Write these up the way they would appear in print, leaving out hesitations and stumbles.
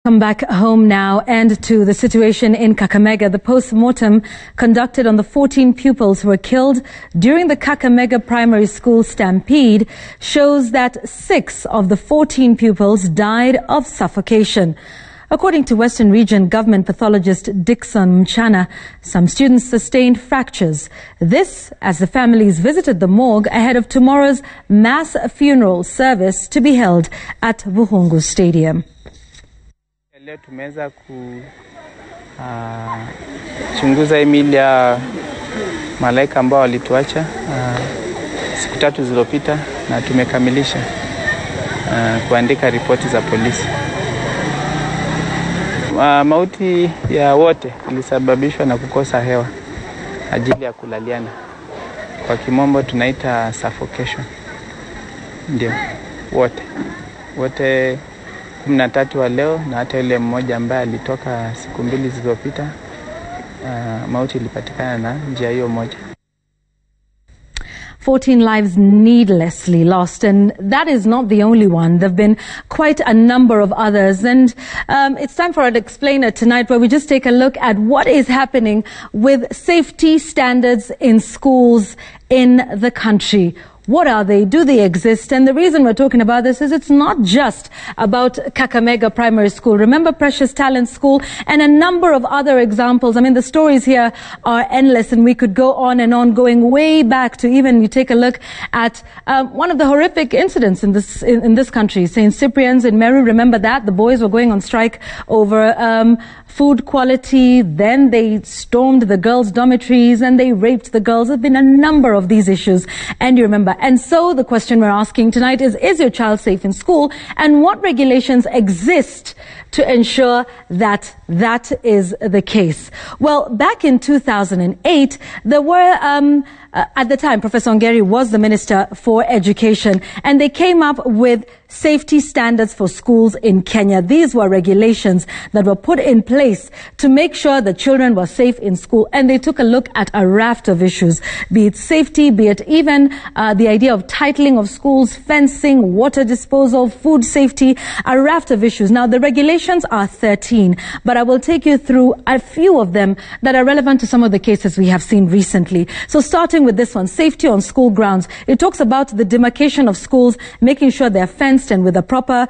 Come back home now and to the situation in Kakamega. The post-mortem conducted on the 14 pupils who were killed during the Kakamega Primary School stampede shows that 6 of the 14 pupils died of suffocation. According to Western Region Government pathologist Dixon Mchana, some students sustained fractures. This as the families visited the morgue ahead of tomorrow's mass funeral service to be held at Vuhungu Stadium. Leo tumeweza kuchunguza miili ya malaika ambao walituacha siku 3 zilizopita na tumekamilisha kuandika ripoti za polisi. Mauti ya wote ilisababishwa na kukosa hewa ajili ya kulaliana. Kwa kimombo tunaita suffocation. Ndio, wote 13 wa leo na hata yule mmoja ambaye alitoka siku 2 zilizopita, mauti ilipatikana na njia hiyo moja. 14 lives needlessly lost, and that is not the only one. There have been quite a number of others, and it's time for an explainer tonight where we just take a look at what is happening with safety standards in schools in the country. What are they? Do they exist? And the reason we're talking about this is it's not just about Kakamega Primary School. Remember Precious Talent School and a number of other examples. I mean, the stories here are endless, and we could go on and on, going way back to even you take a look at one of the horrific incidents in this country, St. Cyprian's in Meru. Remember that? The boys were going on strike over food quality. Then they stormed the girls' dormitories and they raped the girls. There have been a number of these issues, and you remember. And so the question we're asking tonight is your child safe in school? And what regulations exist to ensure that that is the case? Well, back in 2008, there were, at the time, Professor Ongeri was the Minister for Education, and they came up with safety standards for schools in Kenya. These were regulations that were put in place to make sure that children were safe in school, and they took a look at a raft of issues, be it safety, be it even the idea of titling of schools, fencing, water disposal, food safety, a raft of issues. Now, the regulations are 13, but I will take you through a few of them that are relevant to some of the cases we have seen recently. So starting with this one, safety on school grounds. It talks about the demarcation of schools, making sure they're fenced and with a proper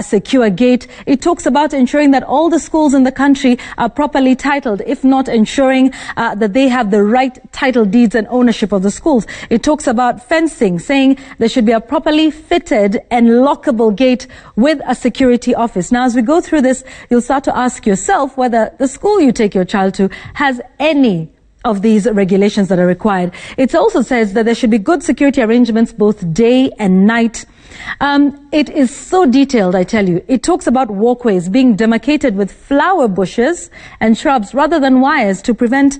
secure gate. It talks about ensuring that all the schools in the country are properly titled, if not ensuring that they have the right title deeds and ownership of the schools. It talks about fencing, saying there should be a properly fitted and lockable gate with a security office. Now, as we go through this, you'll start to ask yourself whether the school you take your child to has any of these regulations that are required. It also says that there should be good security arrangements both day and night. It is so detailed, I tell you. It talks about walkways being demarcated with flower bushes and shrubs rather than wires to prevent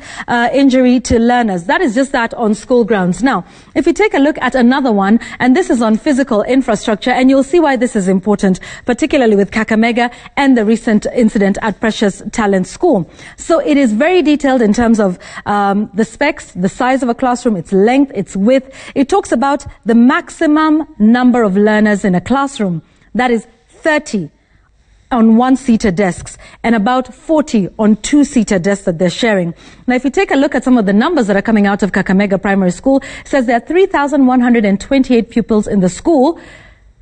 injury to learners. That is just that on school grounds. Now, if you take a look at another one, and this is on physical infrastructure, and you'll see why this is important, particularly with Kakamega and the recent incident at Precious Talent School. So it is very detailed in terms of the specs, the size of a classroom, its length, its width. It talks about the maximum number of learners in a classroom. That is 30 on 1-seater desks and about 40 on 2-seater desks that they're sharing. Now, if you take a look at some of the numbers that are coming out of Kakamega Primary School, it says there are 3,128 pupils in the school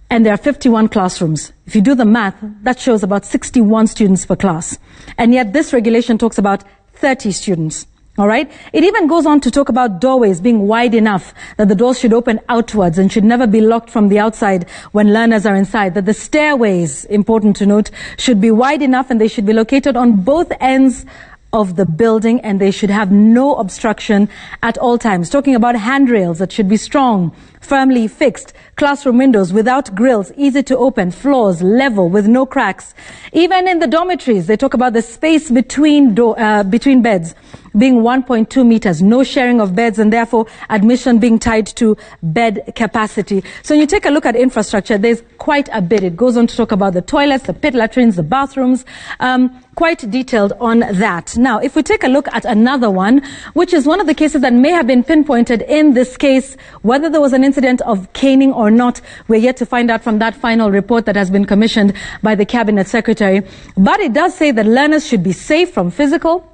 and there are 51 classrooms. If you do the math, that shows about 61 students per class. And yet this regulation talks about 30 students. All right. It even goes on to talk about doorways being wide enough that the doors should open outwards and should never be locked from the outside when learners are inside. That the stairways, important to note, should be wide enough and they should be located on both ends of the building and they should have no obstruction at all times. Talking about handrails that should be strong, firmly fixed, classroom windows without grills, easy to open, floors level with no cracks. Even in the dormitories, they talk about the space between beds being 1.2 meters, no sharing of beds, and therefore admission being tied to bed capacity. So when you take a look at infrastructure, there's quite a bit. It goes on to talk about the toilets, the pit latrines, the bathrooms, quite detailed on that. Now, if we take a look at another one, which is one of the cases that may have been pinpointed in this case, whether there was an incident incident of caning or not, we're yet to find out from that final report that has been commissioned by the Cabinet Secretary. But it does say that learners should be safe from physical,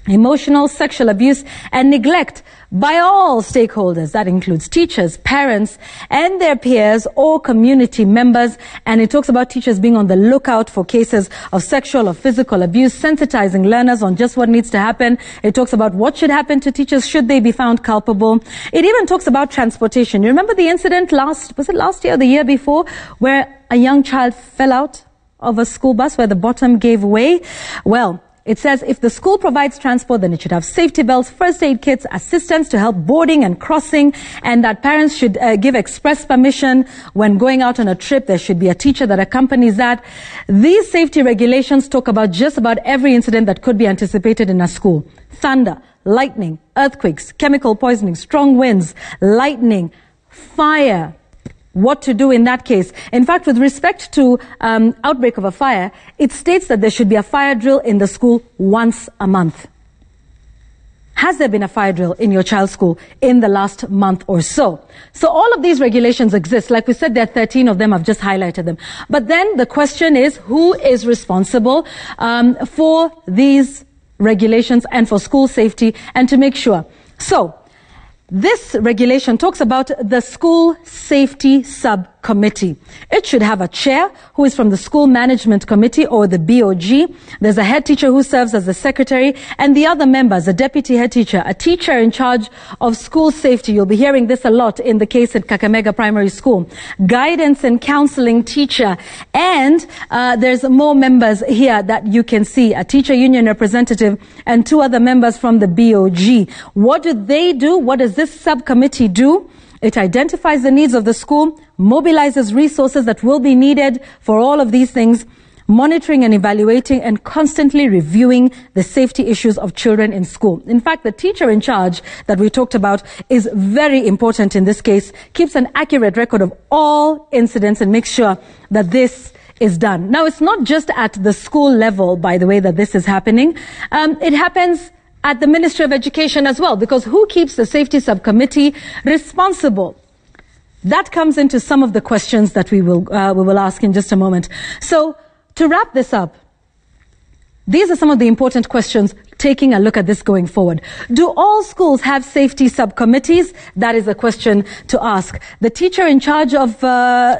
emotional, sexual abuse and neglect by all stakeholders. That includes teachers, parents, and their peers or community members. And it talks about teachers being on the lookout for cases of sexual or physical abuse, sensitizing learners on just what needs to happen. It talks about what should happen to teachers should they be found culpable. It even talks about transportation. You remember the incident was it last year or the year before, where a young child fell out of a school bus where the bottom gave way? Well, it says if the school provides transport, then it should have safety belts, first aid kits, assistance to help boarding and crossing, and that parents should give express permission when going out on a trip. There should be a teacher that accompanies that. These safety regulations talk about just about every incident that could be anticipated in a school. Thunder, lightning, earthquakes, chemical poisoning, strong winds, lightning, fire. What to do in that case. In fact, with respect to outbreak of a fire, it states that there should be a fire drill in the school once a month. Has there been a fire drill in your child's school in the last month or so? So all of these regulations exist. Like we said, there are 13 of them. I've just highlighted them. But then the question is, who is responsible for these regulations and for school safety and to make sure? So this regulation talks about the School Safety Subcommittee. It should have a chair who is from the School Management Committee or the BOG. There's a head teacher who serves as the secretary, and the other members, a deputy head teacher, a teacher in charge of school safety. You'll be hearing this a lot in the case at Kakamega Primary School. Guidance and counseling teacher. And there's more members here that you can see, a teacher union representative and 2 other members from the BOG. What do they do? What does this subcommittee do? It identifies the needs of the school, mobilizes resources that will be needed for all of these things, monitoring and evaluating and constantly reviewing the safety issues of children in school. In fact, the teacher in charge that we talked about is very important in this case, keeps an accurate record of all incidents and makes sure that this is done. Now, it's not just at the school level, by the way, that this is happening. It happens at the Ministry of Education as well, because who keeps the safety subcommittee responsible? That comes into some of the questions that we will ask in just a moment. So, to wrap this up, these are some of the important questions taking a look at this going forward. Do all schools have safety subcommittees? That is a question to ask. The teacher in charge of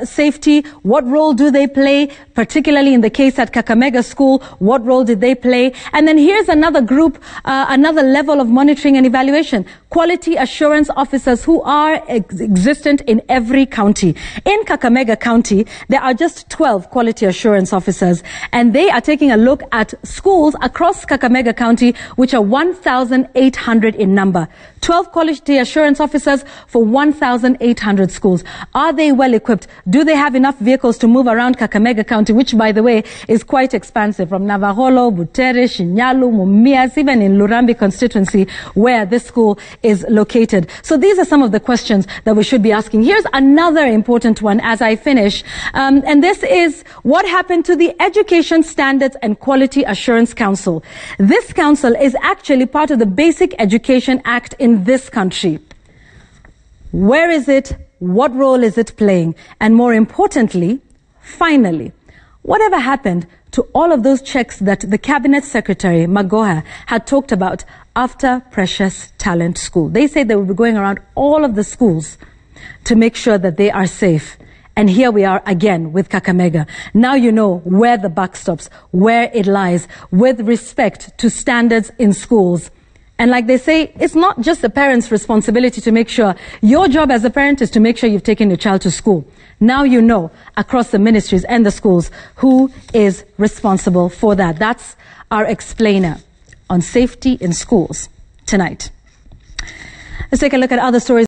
safety, what role do they play? Particularly in the case at Kakamega School, what role did they play? And then here's another group, another level of monitoring and evaluation. Quality assurance officers who are existent in every county. In Kakamega County, there are just 12 quality assurance officers, and they are taking a look at schools across Kakamega County, which are 1,800 in number. 12 quality assurance officers for 1,800 schools. Are they well equipped? Do they have enough vehicles to move around Kakamega County, which, by the way, is quite expansive, from Navaholo, Butere, Shinyalu, Mumias, even in Lurambi constituency, where this school is located. So these are some of the questions that we should be asking. Here's another important one as I finish, and this is what happened to the Education Standards and Quality Assurance Council. This council is actually part of the Basic Education Act in this country. Where is it? What role is it playing? And more importantly, finally, whatever happened to all of those checks that the Cabinet Secretary, Magoha, had talked about after Precious Talent School? They said they would be going around all of the schools to make sure that they are safe. And here we are again with Kakamega. Now you know where the buck stops, where it lies, with respect to standards in schools. And like they say, it's not just the parent's responsibility to make sure. Your job as a parent is to make sure you've taken your child to school. Now you know, across the ministries and the schools, who is responsible for that. That's our explainer on safety in schools tonight. Let's take a look at other stories.